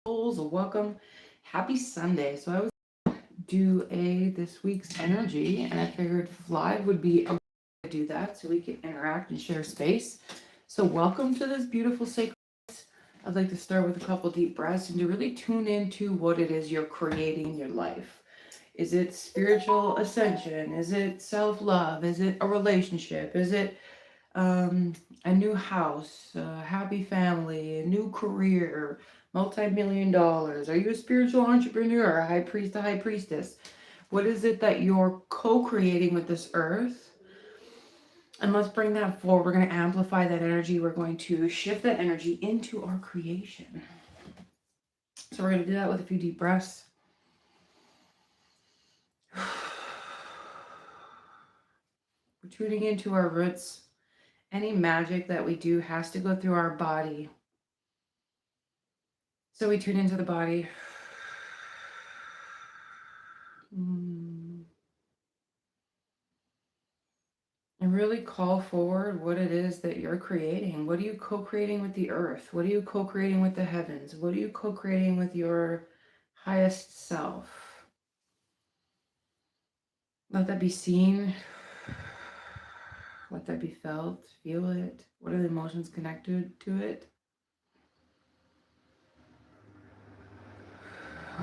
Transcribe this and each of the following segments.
Welcome. Happy Sunday. So I was do a this week's energy, and I figured Fly would be a way to do that so we can interact and share space. So welcome to this beautiful sacred. I'd like to start with a couple deep breaths and to really tune into what it is you're creating in your life. Is it spiritual ascension? Is it self-love? Is it a relationship? Is it a new house, a happy family, a new career, multi-million dollars? Are you a spiritual entrepreneur, a high priest, a high priestess? What is it that you're co-creating with this earth? And let's bring that forward. We're going to amplify that energy. We're going to shift that energy into our creation. So we're going to do that with a few deep breaths. We're tuning into our roots. Any magic that we do has to go through our body. So we tune into the body. And really call forward what it is that you're creating. What are you co-creating with the earth? What are you co-creating with the heavens? What are you co-creating with your highest self? Let that be seen. Let that be felt. Feel it. What are the emotions connected to it?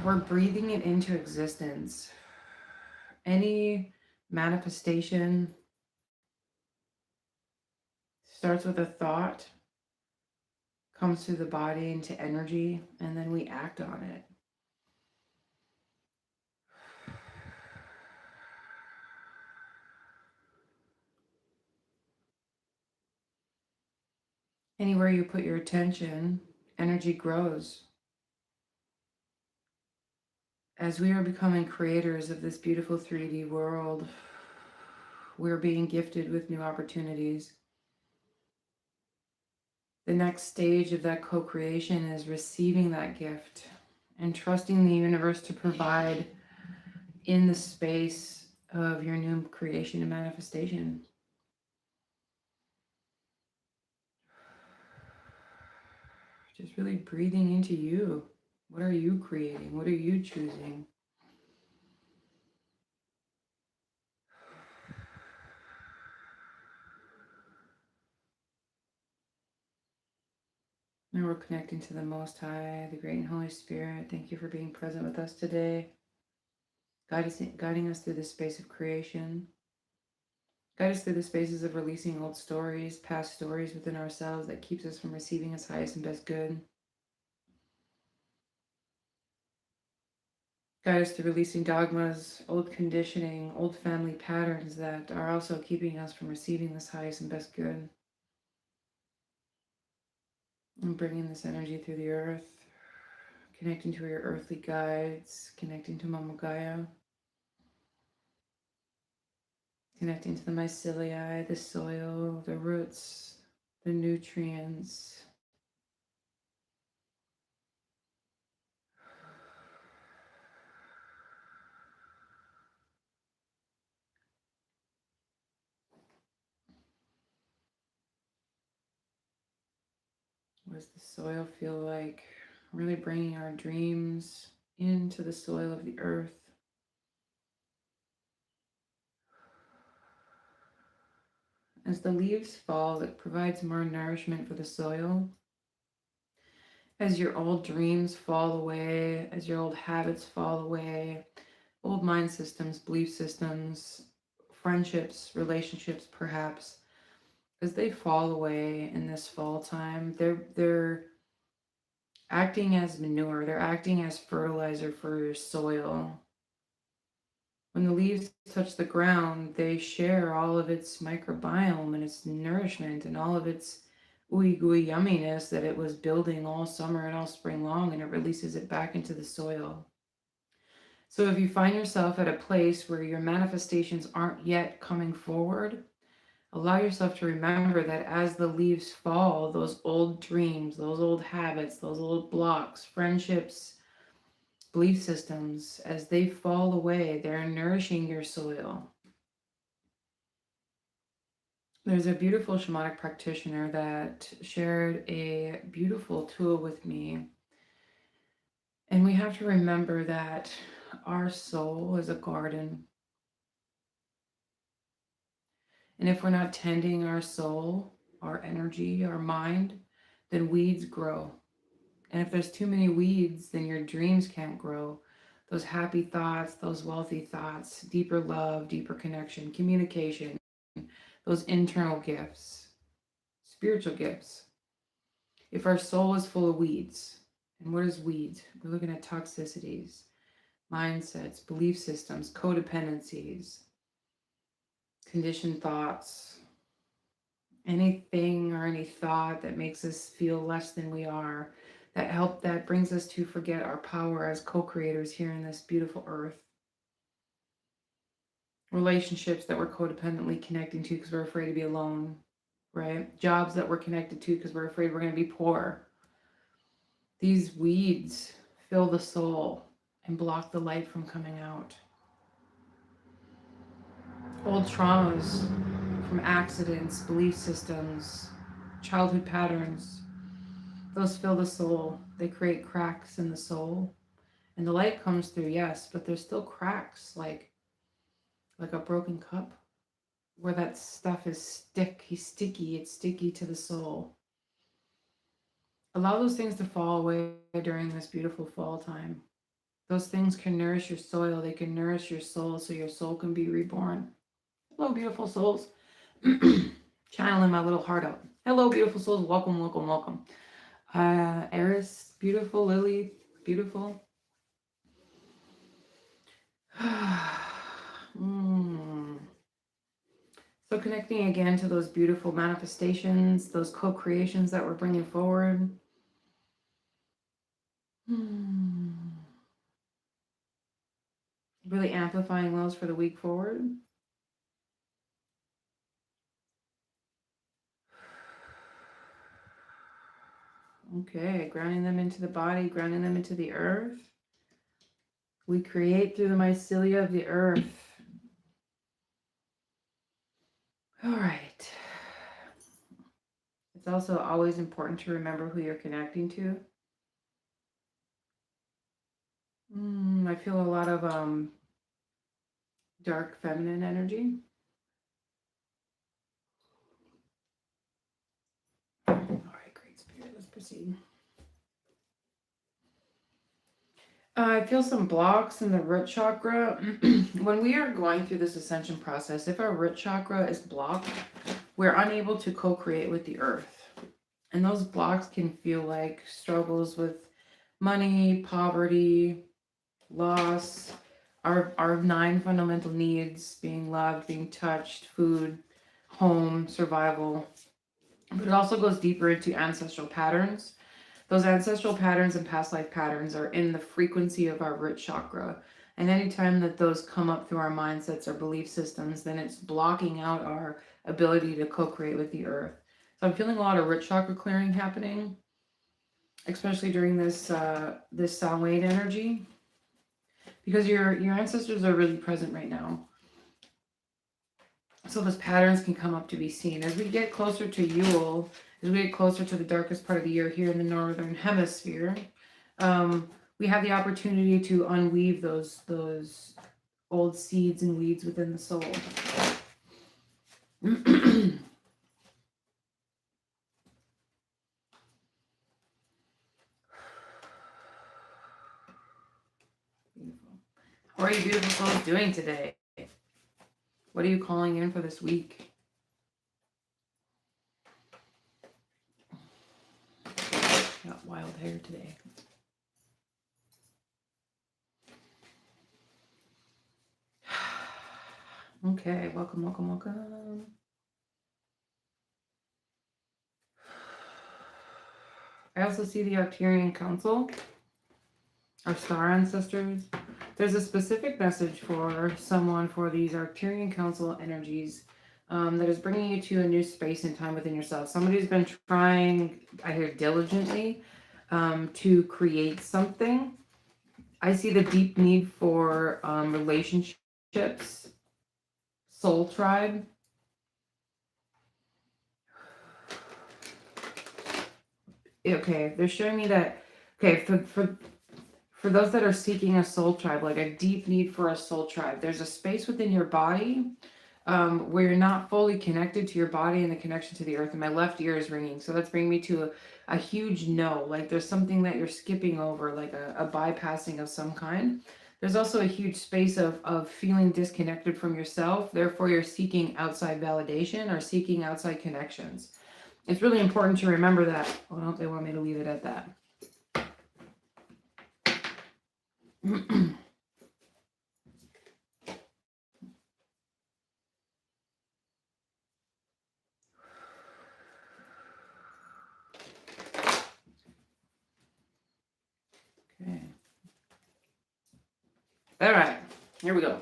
We're breathing it into existence. Any manifestation starts with a thought, comes through the body into energy, and then we act on it. Anywhere you put your attention, energy grows. As we are becoming creators of this beautiful 3D world, we're being gifted with new opportunities. The next stage of that co-creation is receiving that gift and trusting the universe to provide in the space of your new creation and manifestation. Just really breathing into you. What are you creating? What are you choosing? Now we're connecting to the Most High, the Great and Holy Spirit. Thank you for being present with us today, guiding us through this space of creation. Guide us through the spaces of releasing old stories, past stories within ourselves that keeps us from receiving its highest and best good. Guide us through releasing dogmas, old conditioning, old family patterns that are also keeping us from receiving this highest and best good. And bringing this energy through the earth, connecting to your earthly guides, connecting to Mama Gaia, connecting to the mycelium, the soil, the roots, the nutrients. What does the soil feel like? Really bringing our dreams into the soil of the earth. As the leaves fall, it provides more nourishment for the soil. As your old dreams fall away, as your old habits fall away, old mind systems, belief systems, friendships, relationships perhaps, as they fall away in this fall time, they're acting as manure, they're acting as fertilizer for your soil. When the leaves touch the ground, they share all of its microbiome and its nourishment and all of its ooey gooey yumminess that it was building all summer and all spring long, and it releases it back into the soil. So if you find yourself at a place where your manifestations aren't yet coming forward, allow yourself to remember that as the leaves fall, those old dreams, those old habits, those old blocks, friendships, belief systems, as they fall away, they're nourishing your soil. There's a beautiful shamanic practitioner that shared a beautiful tool with me And we have to remember that our soul is a garden. And if we're not tending our soul, our energy, our mind, then weeds grow. And if there's too many weeds, then your dreams can't grow. Those happy thoughts, those wealthy thoughts, deeper love, deeper connection, communication, those internal gifts, spiritual gifts. If our soul is full of weeds, and what is weeds? We're looking at toxicities, mindsets, belief systems, codependencies, conditioned thoughts, anything or any thought that makes us feel less than we are, that brings us to forget our power as co-creators here in this beautiful earth. Relationships that we're codependently connecting to because we're afraid to be alone, right? Jobs that we're connected to because we're afraid we're going to be poor. These weeds fill the soul and block the light from coming out. Old traumas from accidents, belief systems, childhood patterns, those fill the soul. They create cracks in the soul. And the light comes through, yes, but there's still cracks, like a broken cup, where that stuff is sticky, it's sticky to the soul. Allow those things to fall away during this beautiful fall time. Those things can nourish your soil, they can nourish your soul so your soul can be reborn. Hello, beautiful souls. Channeling my little heart out. Hello, beautiful souls. Welcome, welcome, welcome. Eris, beautiful. Lily, beautiful. So connecting again to those beautiful manifestations, those co-creations that we're bringing forward. Really amplifying those for the week forward. Okay, grounding them into the body, grounding them into the earth. We create through the mycelia of the earth. All right. It's also always important to remember who you're connecting to. I feel a lot of dark feminine energy. All right, great spirit, let's proceed. I feel some blocks in the root chakra. When we are going through this ascension process, if our root chakra is blocked, we're unable to co-create with the earth. And those blocks can feel like struggles with money, poverty, loss, our 9 fundamental needs, being loved, being touched, food, home, survival. But it also goes deeper into ancestral patterns. Those ancestral patterns and past life patterns are in the frequency of our root chakra. And anytime that those come up through our mindsets or belief systems, then it's blocking out our ability to co-create with the earth. So I'm feeling a lot of root chakra clearing happening, especially during this this Samhain energy, because your ancestors are really present right now. So those patterns can come up to be seen. As we get closer to Yule, as we get closer to the darkest part of the year here in the Northern Hemisphere, we have the opportunity to unweave those old seeds and weeds within the soul. Beautiful. How are you beautiful souls doing today? What are you calling in for this week? Got wild hair today. Okay, welcome, welcome, welcome. I also see the Arcturian Council, our star ancestors. There's a specific message for someone for these Arcturian Council energies that is bringing you to a new space and time within yourself. Somebody's been trying, I hear, diligently to create something. I see the deep need for relationships, soul tribe. Okay, they're showing me that, okay, For those that are seeking a soul tribe, like a deep need for a soul tribe, there's a space within your body where you're not fully connected to your body and the connection to the earth. And my left ear is ringing. So that's bringing me to a huge no. Like there's something that you're skipping over, like a bypassing of some kind. There's also a huge space of feeling disconnected from yourself. Therefore, you're seeking outside validation or seeking outside connections. It's really important to remember that. Oh, no, they want me to leave it at that. Okay. All right, here we go.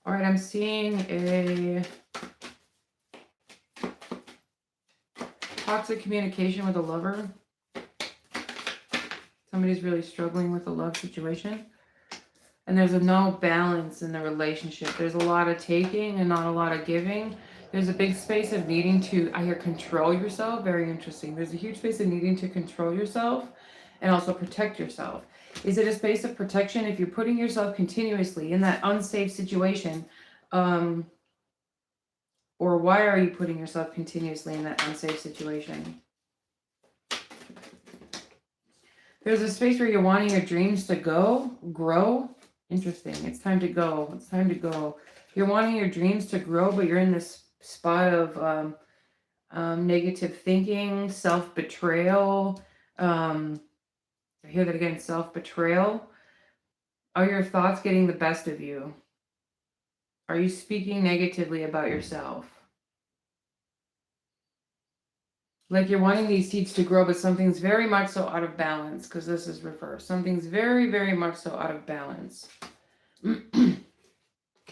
All right, I'm seeing a toxic communication with a lover. Somebody's really struggling with a love situation. And there's a no balance in the relationship. There's a lot of taking and not a lot of giving. There's a big space of needing to, I hear, control yourself. Very interesting. There's a huge space of needing to control yourself and also protect yourself. Is it a space of protection if you're putting yourself continuously in that unsafe situation? Or why are you putting yourself continuously in that unsafe situation? There's a space where you're wanting your dreams to grow. Interesting. It's time to go. It's time to go. You're wanting your dreams to grow, but you're in this spot of negative thinking, self-betrayal. I hear that again, self-betrayal. Are your thoughts getting the best of you? Are you speaking negatively about yourself? Like you're wanting these seeds to grow, but something's very much so out of balance, because this is reverse. Something's very, very much so out of balance. And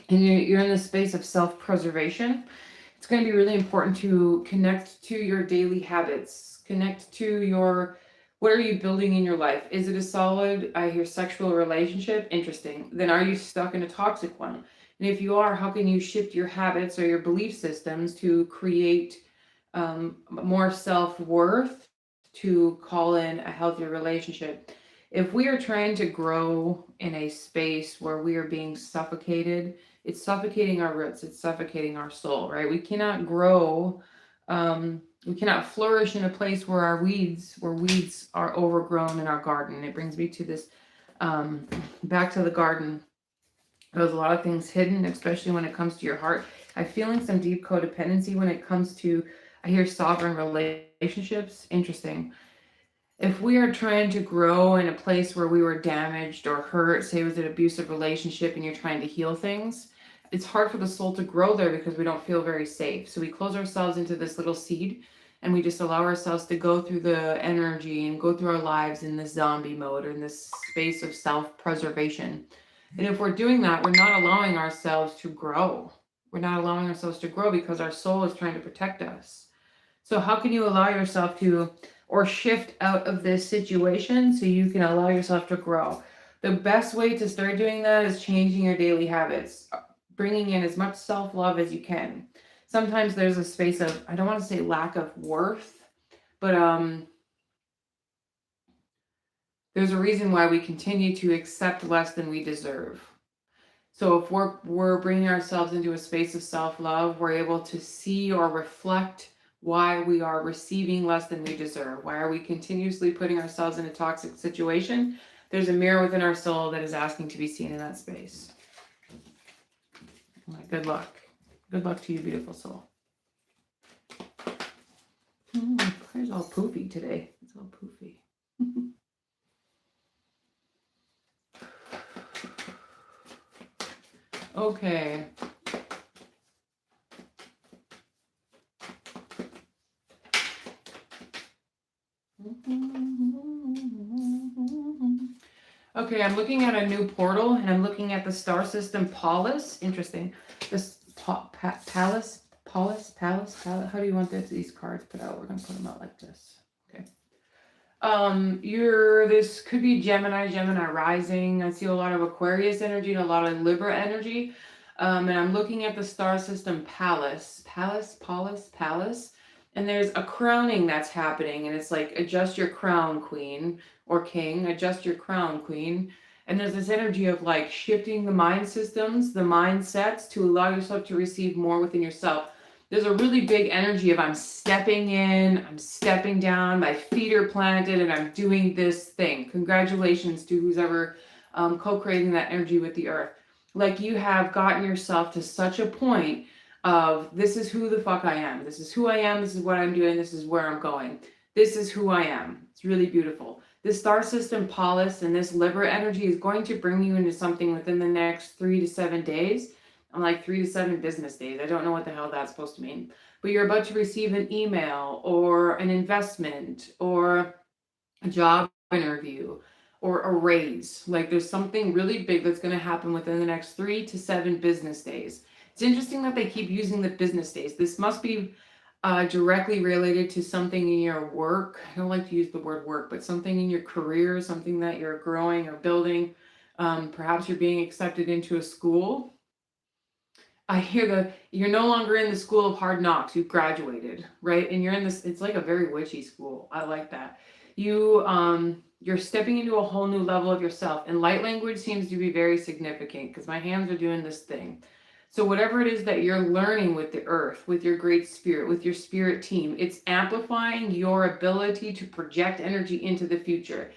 you're in this space of self-preservation. It's going to be really important to connect to your daily habits. Connect to your, what are you building in your life? Is it a solid, I hear, sexual relationship? Interesting. Then are you stuck in a toxic one? And if you are, how can you shift your habits or your belief systems to create more self-worth to call in a healthier relationship? If we are trying to grow in a space where we are being suffocated, it's suffocating our roots, it's suffocating our soul, right? We cannot grow, we cannot flourish in a place where weeds are overgrown in our garden. It brings me to this, back to the garden. There's a lot of things hidden, especially when it comes to your heart. I'm feeling some deep codependency when it comes to, I hear, sovereign relationships. Interesting. If we are trying to grow in a place where we were damaged or hurt, say it was an abusive relationship and you're trying to heal things, it's hard for the soul to grow there because we don't feel very safe. So we close ourselves into this little seed and we just allow ourselves to go through the energy and go through our lives in this zombie mode or in this space of self-preservation. And if we're doing that, we're not allowing ourselves to grow. We're not allowing ourselves to grow because our soul is trying to protect us. So how can you allow yourself to, or shift out of this situation so you can allow yourself to grow? The best way to start doing that is changing your daily habits, bringing in as much self-love as you can. Sometimes there's a space of, I don't want to say lack of worth, but there's a reason why we continue to accept less than we deserve. So if we're bringing ourselves into a space of self-love, we're able to see or reflect why we are receiving less than we deserve. Why are we continuously putting ourselves in a toxic situation? There's a mirror within our soul that is asking to be seen in that space. Good luck. Good luck to you, beautiful soul. It's all poofy today. It's all poofy. Okay. Okay, I'm looking at a new portal and I'm looking at the star system Pallas. Interesting. This Pallas. How do you want these cards put out? We're going to put them out like this. Okay. This could be Gemini rising. I see a lot of Aquarius energy and a lot of Libra energy. And I'm looking at the star system palace. And there's a crowning that's happening. And it's like, adjust your crown, queen or king, adjust your crown, queen. And there's this energy of like shifting the mind systems, the mindsets to allow yourself to receive more within yourself. There's a really big energy of I'm stepping in, I'm stepping down, my feet are planted, and I'm doing this thing. Congratulations to who's ever co-creating that energy with the earth. Like you have gotten yourself to such a point of this is who the fuck I am. This is who I am. This is what I'm doing. This is where I'm going. This is who I am. It's really beautiful. This star system Paulus and this Libra energy is going to bring you into something within the next 3 to 7 days. I'm like 3 to 7 business days. I don't know what the hell that's supposed to mean. But you're about to receive an email or an investment or a job interview or a raise. Like there's something really big that's going to happen within the next 3 to 7 business days. It's interesting that they keep using the business days. This must be directly related to something in your work. I don't like to use the word work, but something in your career, something that you're growing or building. Perhaps you're being accepted into a school. I hear you're no longer in the school of hard knocks. You've graduated, right? And you're in this, it's like a very witchy school. I like that. You're stepping into a whole new level of yourself. And light language seems to be very significant because my hands are doing this thing. So whatever it is that you're learning with the earth, with your great spirit, with your spirit team, it's amplifying your ability to project energy into the future.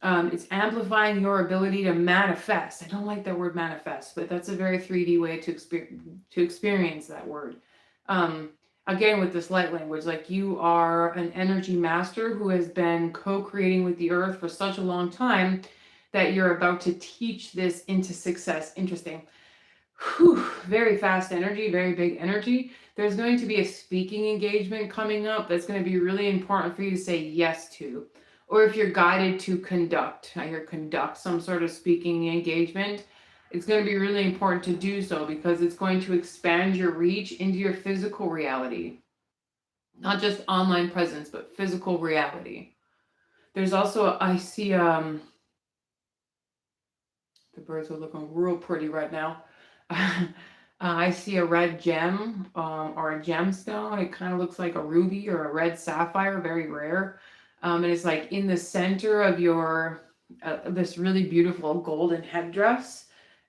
It's amplifying your ability to manifest. I don't like that word manifest, but that's a very 3D way to experience that word. Again, with this light language, like you are an energy master who has been co-creating with the earth for such a long time that you're about to teach this into success. Interesting. Whew, very fast energy, very big energy. There's going to be a speaking engagement coming up that's going to be really important for you to say yes to. Or if you're guided to conduct, some sort of speaking engagement, it's going to be really important to do so because it's going to expand your reach into your physical reality. Not just online presence, but physical reality. There's also, I see, the birds are looking real pretty right now. I see a red gem or a gemstone. It kind of looks like a ruby or a red sapphire, very rare. And it's like in the center of your this really beautiful golden headdress.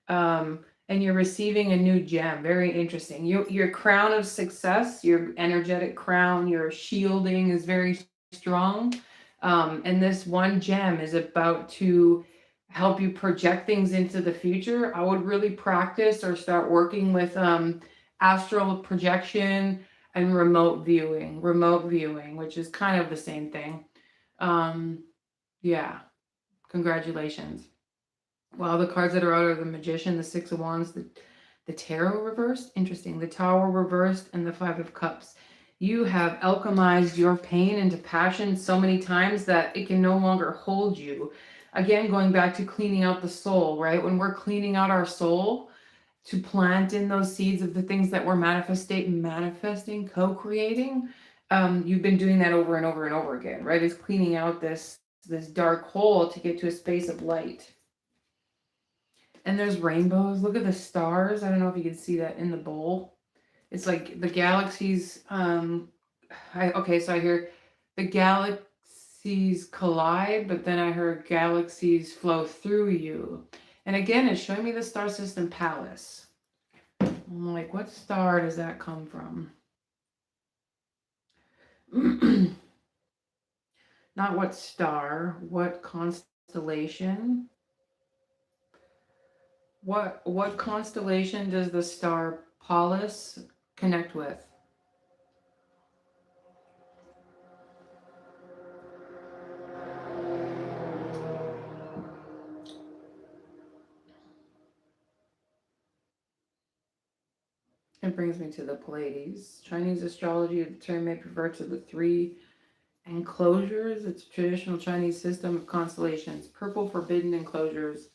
And you're receiving a new gem. Very interesting. Your crown of success, your energetic crown, your shielding is very strong. And this one gem is about to help you project things into the future. I would really practice or start working with astral projection and remote viewing, which is kind of the same thing. Yeah, congratulations. Wow, the cards that are out are the Magician, the Six of Wands, the Tarot reversed. Interesting. The Tower reversed and the Five of Cups. You have alchemized your pain into passion so many times that it can no longer hold you. Again, going back to cleaning out the soul, right? When we're cleaning out our soul to plant in those seeds of the things that we're manifesting, co-creating, you've been doing that over and over and over again, right? It's cleaning out this dark hole to get to a space of light. And there's rainbows. Look at the stars. I don't know if you can see that in the bowl. It's like the galaxies. Okay, so I hear the galaxies collide, but then I heard galaxies flow through you. And again, it's showing me the star system Palace. I'm like, what star does that come from? Not what star, what constellation? What constellation does the star Pallas connect with? It brings me to the Pleiades. Chinese astrology, the term may refer to the three enclosures. It's a traditional Chinese system of constellations. Purple forbidden enclosures.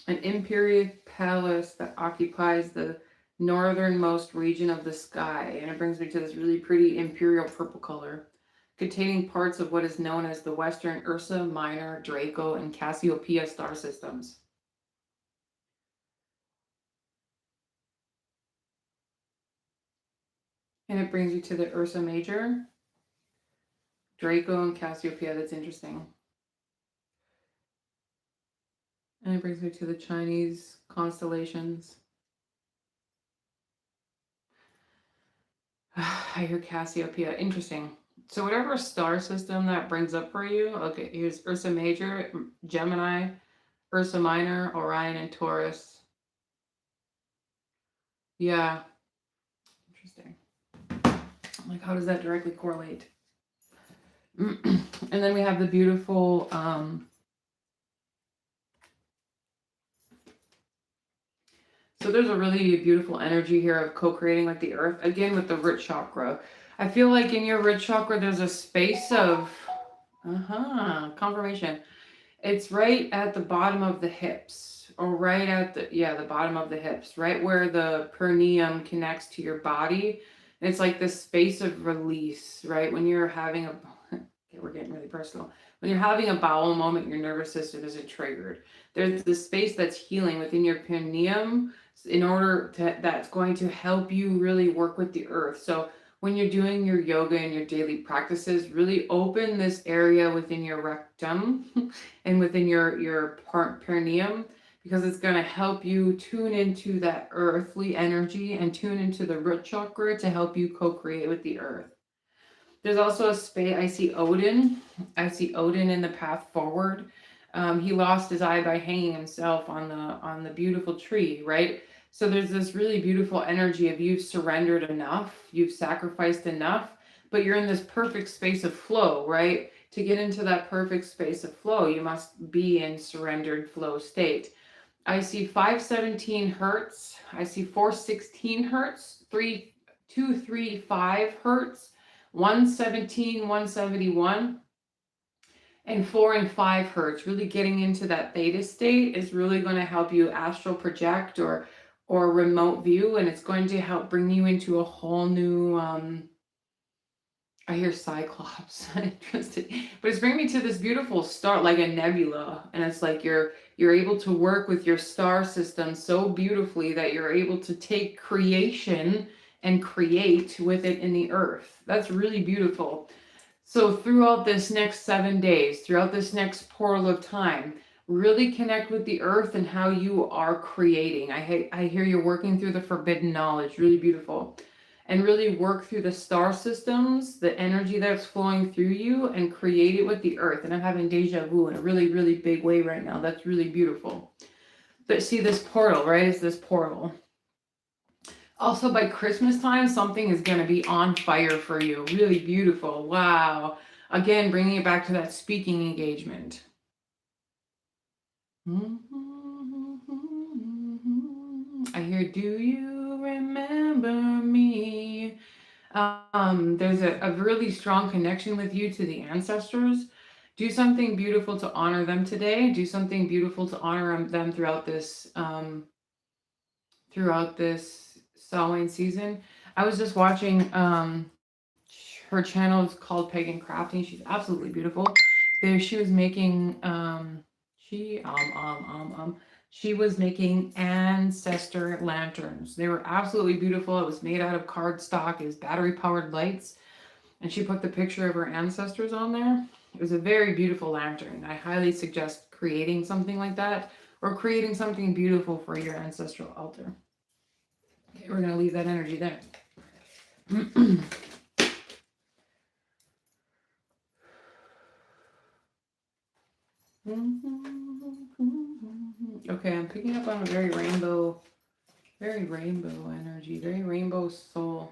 An imperial palace that occupies the northernmost region of the sky. And it brings me to this really pretty imperial purple color, containing parts of what is known as the Western Ursa Minor, Draco, and Cassiopeia star systems. And it brings you to the Ursa Major, Draco, and Cassiopeia. That's interesting. And it brings me to the Chinese constellations. I hear Cassiopeia. Interesting. So whatever star system that brings up for you, okay, here's Ursa Major, Gemini, Ursa Minor, Orion, and Taurus. Yeah. Interesting. Like, how does that directly correlate? And then we have the beautiful so there's a really beautiful energy here of co-creating like the earth, again with the root chakra. I feel like in your root chakra there's a space of confirmation. It's right at the bottom of the hips, or right at the bottom of the hips, right where the perineum connects to your body. And it's like this space of release, right? When you're having a okay, we're getting really personal. When you're having a bowel moment, your nervous system isn't triggered. There's this space that's healing within your perineum in order to that's going to help you really work with the earth. So when you're doing your yoga and your daily practices, really open this area within your rectum and within your perineum, because it's going to help you tune into that earthly energy and tune into the root chakra to help you co-create with the earth. There's also a space. I see Odin. I see Odin in the path forward. He lost his eye by hanging himself on the beautiful tree, right? So there's this really beautiful energy of you've surrendered enough, you've sacrificed enough, but you're in this perfect space of flow, right? To get into that perfect space of flow, you must be in surrendered flow state. I see 517 hertz. I see 416 hertz, 235 hertz, 117, 171, and 4 and 5 hertz. Really getting into that theta state is really going to help you astral project or remote view, and it's going to help bring you into a whole new I hear Cyclops. Interesting. But it's bringing me to this beautiful star, like a nebula. And it's like you're able to work with your star system so beautifully that you're able to take creation and create with it in the earth. That's really beautiful. So throughout this next 7 days, throughout this next portal of time, really connect with the earth and how you are creating. I hear you're working through the forbidden knowledge. Really beautiful. And really work through the star systems, the energy that's flowing through you, and create it with the earth. And I'm having deja vu in a really, really big way right now. That's really beautiful. But see this portal, right? It's this portal. Also, by Christmas time, something is going to be on fire for you. Really beautiful. Wow. Again, bringing it back to that speaking engagement. I hear, do you remember me? There's a really strong connection with you to the ancestors. Do something beautiful to honor them today. Do something beautiful to honor them throughout this Samhain season. I was just watching her channel is called Pagan Crafting. She's absolutely beautiful. There she was making she was making ancestor lanterns. They were absolutely beautiful. It was made out of cardstock. It was battery powered lights. And she put the picture of her ancestors on there. It was a very beautiful lantern. I highly suggest creating something like that, or creating something beautiful for your ancestral altar. Okay, we're going to leave that energy there. Okay, I'm picking up on a very rainbow energy, very rainbow soul.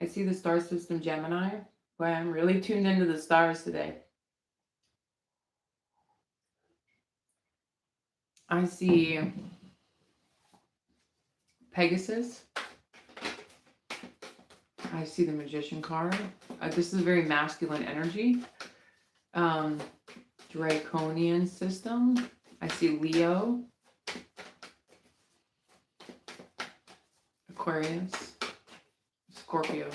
I see the star system Gemini. Boy, I'm really tuned into the stars today. I see Pegasus. I see the Magician card. This is a very masculine energy. Draconian system. I see Leo. Aquarius. Scorpio.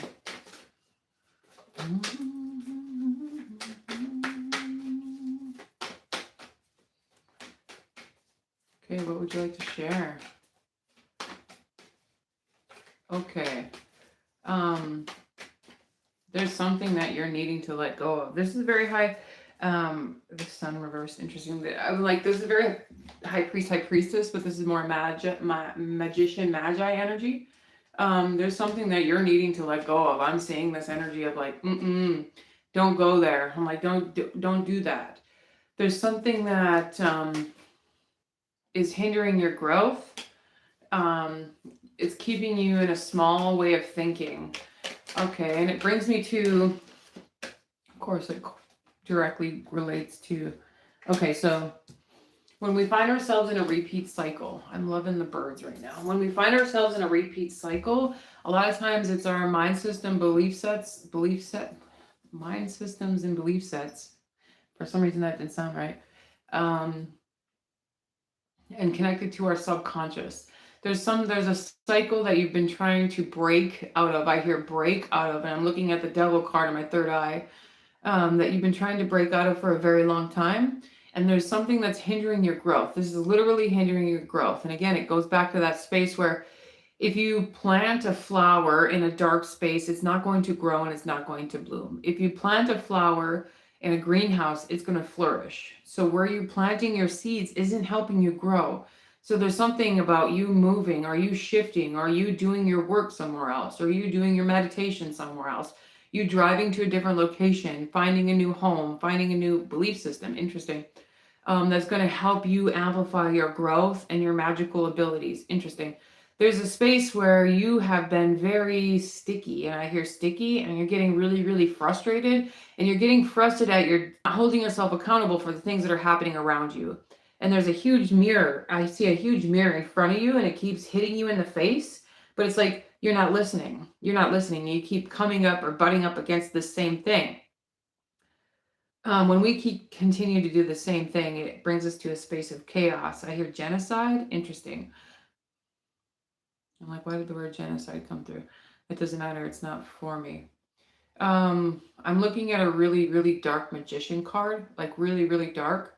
Okay, what would you like to share? Okay. There's something that you're needing to let go of. This is very high. The sun reversed. Interesting. I'm like, this is very high priest, high priestess, but this is more magician, magi energy. There's something that you're needing to let go of. I'm seeing this energy of like, don't go there. I'm like, don't do that. There's something that is hindering your growth. It's keeping you in a small way of thinking. Okay, and it brings me to, of course, it directly relates to, okay, so when we find ourselves in a repeat cycle, I'm loving the birds right now. When we find ourselves in a repeat cycle, a lot of times it's our mind system, mind systems and belief sets. For some reason that didn't sound right. And connected to our subconscious. There's a cycle that you've been trying to break out of. I hear break out of, and I'm looking at the devil card in my third eye, that you've been trying to break out of for a very long time. And there's something that's hindering your growth. This is literally hindering your growth. And again, it goes back to that space where if you plant a flower in a dark space, it's not going to grow and it's not going to bloom. If you plant a flower in a greenhouse, it's going to flourish. So where you're planting your seeds isn't helping you grow. So there's something about you moving. Are you shifting? Are you doing your work somewhere else? Are you doing your meditation somewhere else? You driving to a different location, finding a new home, finding a new belief system. Interesting. That's going to help you amplify your growth and your magical abilities. Interesting. There's a space where you have been very sticky, and I hear sticky, and you're getting really, really frustrated, and you're getting frustrated at you're not holding yourself accountable for the things that are happening around you. And there's a huge mirror. I see a huge mirror in front of you, and it keeps hitting you in the face, but it's like you're not listening. You're not listening. You keep coming up or butting up against the same thing. When we continue to do the same thing, it brings us to a space of chaos. I hear genocide. Interesting. I'm like, why did the word genocide come through? It doesn't matter. It's not for me. I'm looking at a really, really dark magician card, like really, really dark.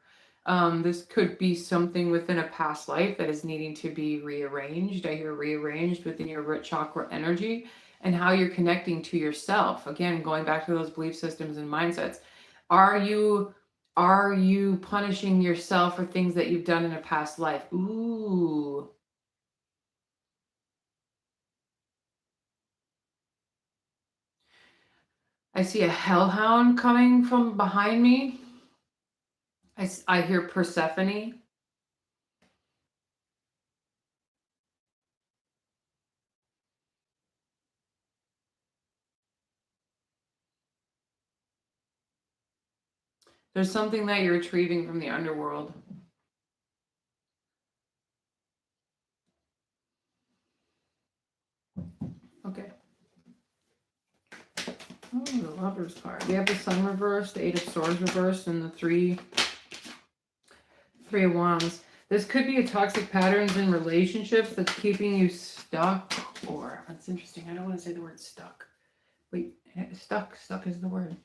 This could be something within a past life that is needing to be rearranged. I hear rearranged within your root chakra energy and how you're connecting to yourself. Again, going back to those belief systems and mindsets. Are you punishing yourself for things that you've done in a past life? Ooh. I see a hellhound coming from behind me. I hear Persephone. There's something that you're retrieving from the underworld. Okay. Oh, the Lover's card. We have the Sun reversed, the Eight of Swords reversed, and the Three of Wands. This could be a toxic patterns in relationships that's keeping you stuck, or that's interesting. I don't want to say the word stuck. Wait, stuck is the word.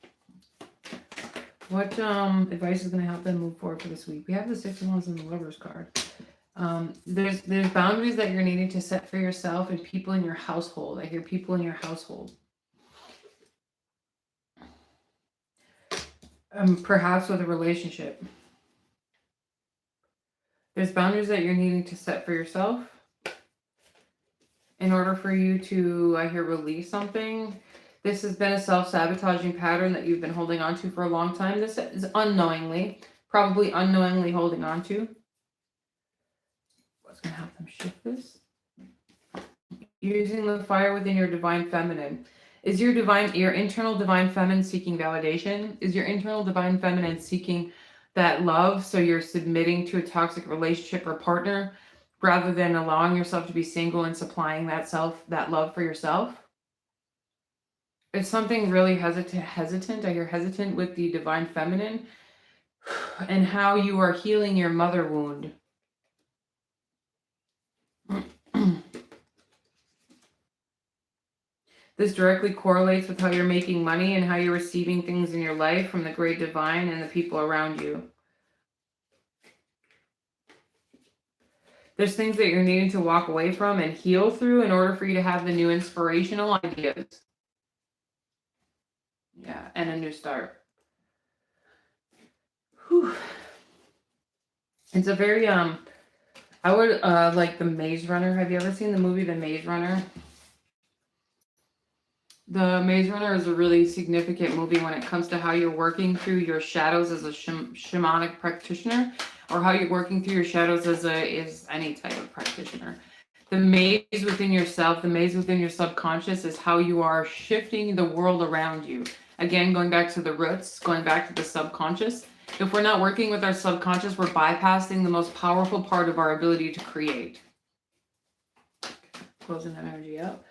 What advice is going to help them move forward for this week? We have the Six of Wands and the Lover's card. There's boundaries that you're needing to set for yourself and people in your household. I hear people in your household. Perhaps with a relationship. There's boundaries that you're needing to set for yourself in order for you to, I hear, release something. This has been a self-sabotaging pattern that you've been holding on to for a long time. This is probably unknowingly holding on to. What's going to help them shift this? Using the fire within your divine feminine. Is your internal divine feminine seeking validation? Is your internal divine feminine seeking that love? So you're submitting to a toxic relationship or partner rather than allowing yourself to be single and supplying that love for yourself? It's something really hesitant. I hear hesitant with the divine feminine and how you are healing your mother wound. This directly correlates with how you're making money and how you're receiving things in your life from the great divine and the people around you. There's things that you're needing to walk away from and heal through in order for you to have the new inspirational ideas. Yeah, and a new start. Whew. It's a very I would like The Maze Runner. Have you ever seen the movie The Maze Runner? The Maze Runner is a really significant movie when it comes to how you're working through your shadows as a shamanic practitioner, or how you're working through your shadows as any type of practitioner. The maze within yourself, the maze within your subconscious is how you are shifting the world around you. Again, going back to the roots, going back to the subconscious. If we're not working with our subconscious, we're bypassing the most powerful part of our ability to create. Closing that energy up.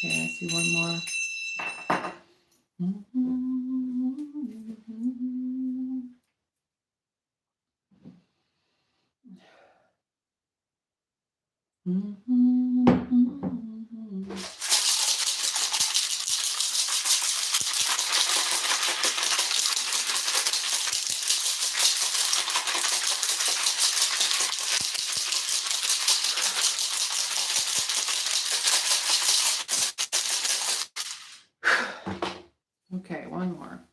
Okay, I see one more. Okay, one more.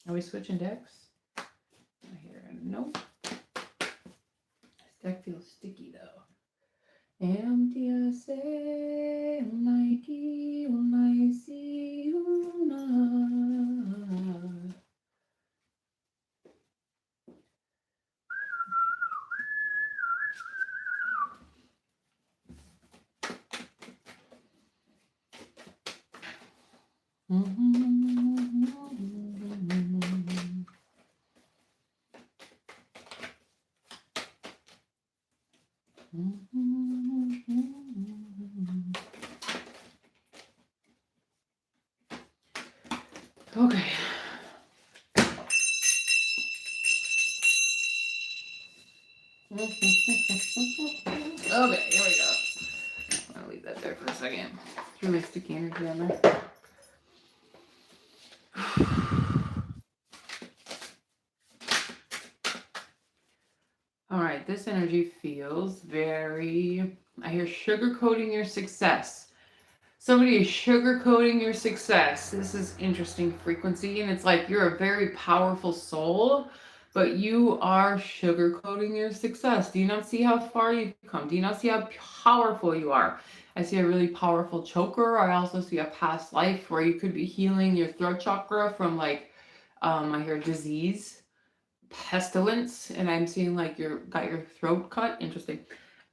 Are we switching decks? Here, nope. This deck feels sticky though. MTSA, Nike, Nike, Okay. Okay, here we go. I'll leave that there for a second. It's really sticky energy on there. All right, this energy feels very, I hear sugarcoating your success. Somebody is sugarcoating your success. This is interesting frequency, and it's like you're a very powerful soul, but you are sugarcoating your success. Do you not see how far you've come? Do you not see how powerful you are? I see a really powerful choker. I also see a past life where you could be healing your throat chakra from I hear disease, pestilence, and I'm seeing like got your throat cut. Interesting.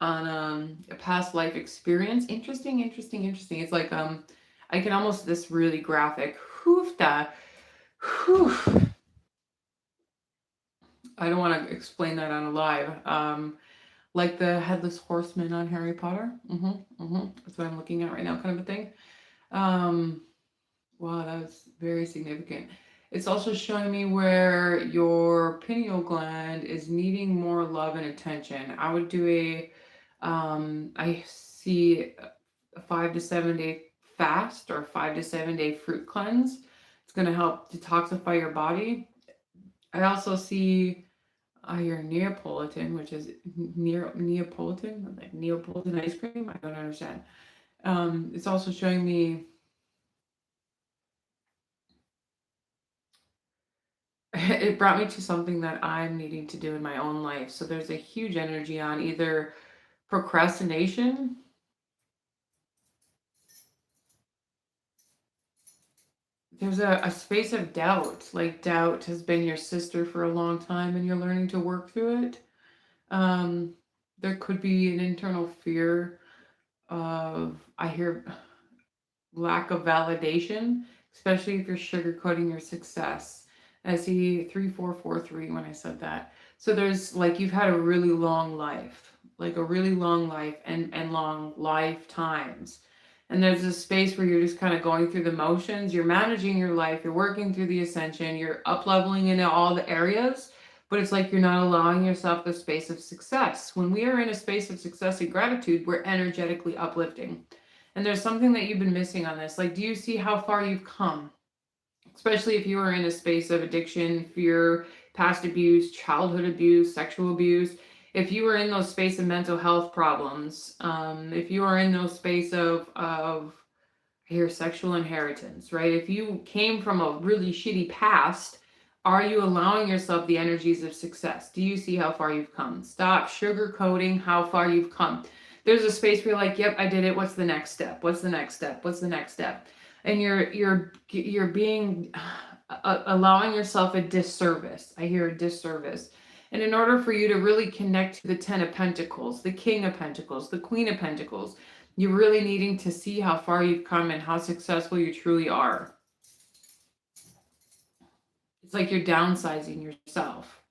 On a past life experience. Interesting. It's like I can almost this really graphic. I don't want to explain that on a live. Like the headless horseman on Harry Potter. That's what I'm looking at right now, kind of a thing. Wow, that's very significant. It's also showing me where your pineal gland is needing more love and attention. I would do I see a 5 to 7 day fast or 5 to 7 day fruit cleanse. It's going to help detoxify your body. I also see your Neapolitan, which is Neapolitan, like Neapolitan ice cream. I don't understand. It's also showing me it brought me to something that I'm needing to do in my own life. So there's a huge energy on either procrastination. There's a space of doubt. Like doubt has been your sister for a long time and you're learning to work through it. There could be an internal fear of, I hear, lack of validation, especially if you're sugarcoating your success. I see 3443 when I said that. So there's like you've had a really long life, like a really long life and long lifetimes. And there's a space where you're just kind of going through the motions. You're managing your life. You're working through the ascension. You're up leveling in all the areas. But it's like you're not allowing yourself the space of success. When we are in a space of success and gratitude, we're energetically uplifting. And there's something that you've been missing on this. Like, do you see how far you've come? especially if you are in a space of addiction, fear, past abuse, childhood abuse, sexual abuse. If you are in those space of mental health problems, if you are in those space of your sexual inheritance, right? If you came from a really shitty past, are you allowing yourself the energies of success? Do you see how far you've come? Stop sugarcoating how far you've come. There's a space where you're like, yep, I did it. What's the next step? What's the next step? What's the next step? And you're being allowing yourself a disservice. I hear a disservice. And in order for you to really connect to the 10 of Pentacles, the King of Pentacles, the Queen of Pentacles, you're really needing to see how far you've come and how successful you truly are. It's like you're downsizing yourself.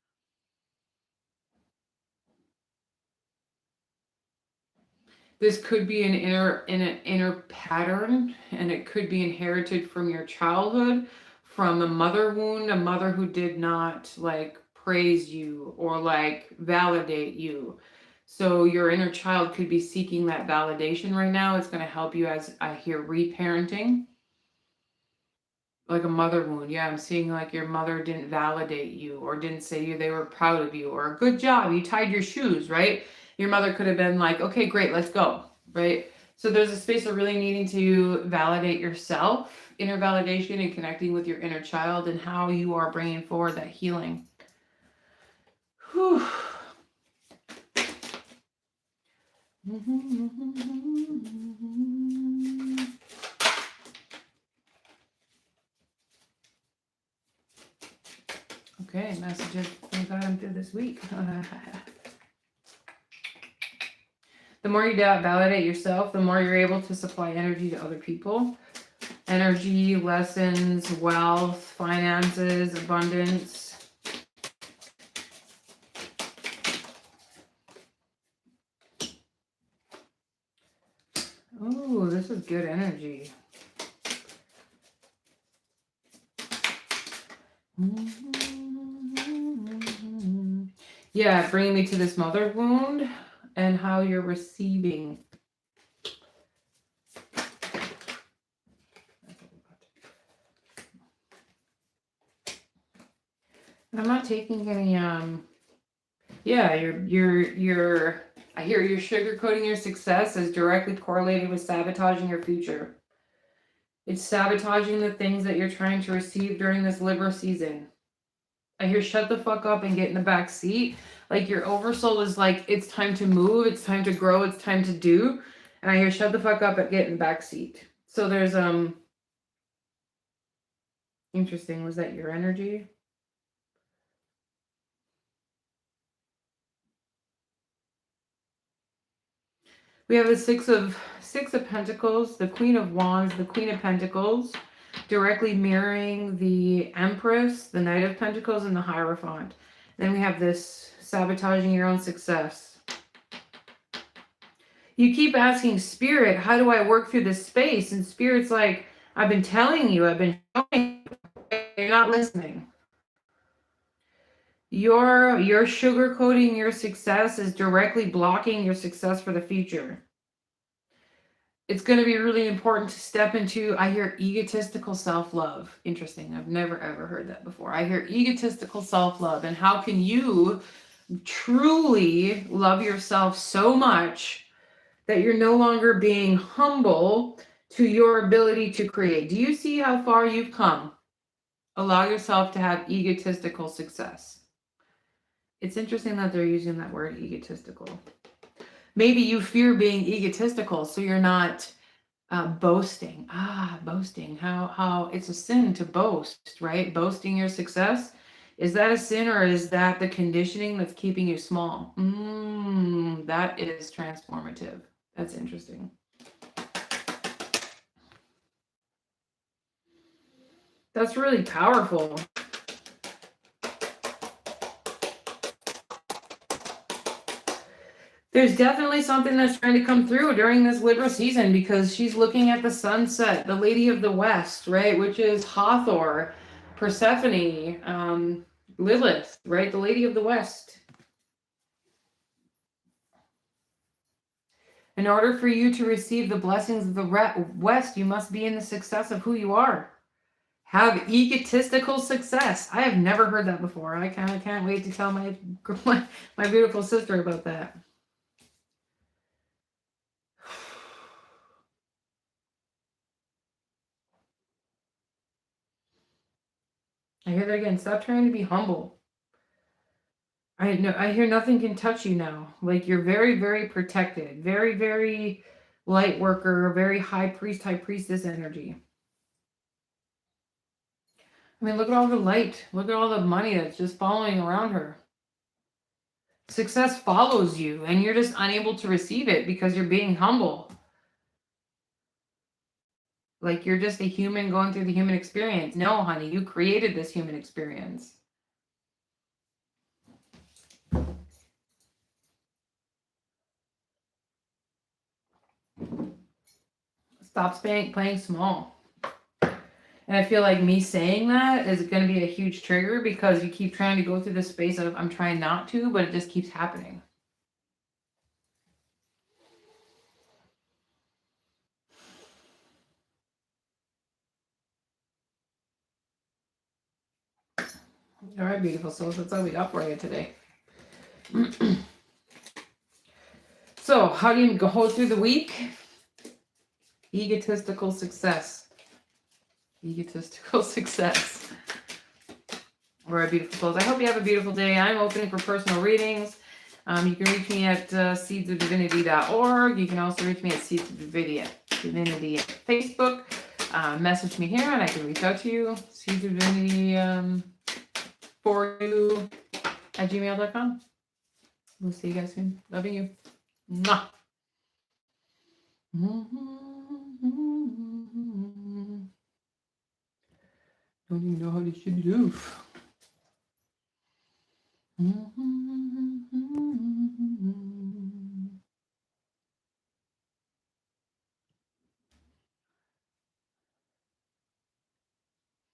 This could be an inner pattern, and it could be inherited from your childhood, from a mother wound, a mother who did not like praise you or like validate you. So your inner child could be seeking that validation right now. It's going to help you, as I hear, reparenting. Like a mother wound. Yeah, I'm seeing like your mother didn't validate you or didn't say they were proud of you, or good job, you tied your shoes, right? Your mother could have been like, okay, great, let's go, right? So there's a space of really needing to validate yourself, inner validation, and connecting with your inner child and how you are bringing forward that healing. Whew. Okay, messages we got them through this week. The more you validate yourself, the more you're able to supply energy to other people. Energy, lessons, wealth, finances, abundance. Oh, this is good energy. Yeah, bringing me to this mother wound and how you're receiving. I'm not taking any yeah, you're I hear you're sugarcoating your success as directly correlated with sabotaging your future. It's sabotaging the things that you're trying to receive during this Libra season. I hear shut the fuck up and get in the back seat. Like your oversoul is like, it's time to move, it's time to grow, it's time to do. And I hear shut the fuck up and get in the back seat. So there's interesting, was that your energy? We have the six of Pentacles, the Queen of Wands, the Queen of Pentacles, directly mirroring the Empress, the Knight of Pentacles, and the Hierophant. Then we have this sabotaging your own success. You keep asking Spirit, how do I work through this space? And Spirit's like, I've been telling you, I've been showing you, you're not listening. Your sugarcoating your success is directly blocking your success for the future. It's going to be really important to step into, I hear egotistical self-love. Interesting. I've never ever heard that before. I hear egotistical self-love. And how can you truly love yourself so much that you're no longer being humble to your ability to create? Do you see how far you've come? Allow yourself to have egotistical success. It's interesting that they're using that word egotistical. Maybe you fear being egotistical, so you're not boasting. Boasting. How it's a sin to boast, right? Boasting your success. Is that a sin, or is that the conditioning that's keeping you small? That is transformative. That's interesting. That's really powerful. There's definitely something that's trying to come through during this Libra season, because she's looking at the sunset, the Lady of the West, right? Which is Hathor, Persephone, Lilith, right? The Lady of the West. In order for you to receive the blessings of the West, you must be in the success of who you are. Have egotistical success. I have never heard that before. I kind of can't wait to tell my beautiful sister about that. I hear that again. Stop trying to be humble. I hear nothing can touch you now. Like you're very, very protected. Very, very light worker, very high priest, high priestess energy. I mean, look at all the light. Look at all the money that's just following around her. Success follows you and you're just unable to receive it because you're being humble. Like you're just a human going through the human experience. No, honey, you created this human experience. Stop playing small. And I feel like me saying that is going to be a huge trigger because you keep trying to go through this space of I'm trying not to, but it just keeps happening. All right, beautiful souls. That's all we got for you today. So, how do you go through the week? Egotistical success. Egotistical success. All right, beautiful souls. I hope you have a beautiful day. I'm opening for personal readings. You can reach me at seedsofdivinity.org. You can also reach me at seedsofdivinity at Facebook. Message me here and I can reach out to you. Seedsofdivinity for you at gmail.com. We'll see you guys soon. Loving you. Mwah. Don't even know how to shut it off.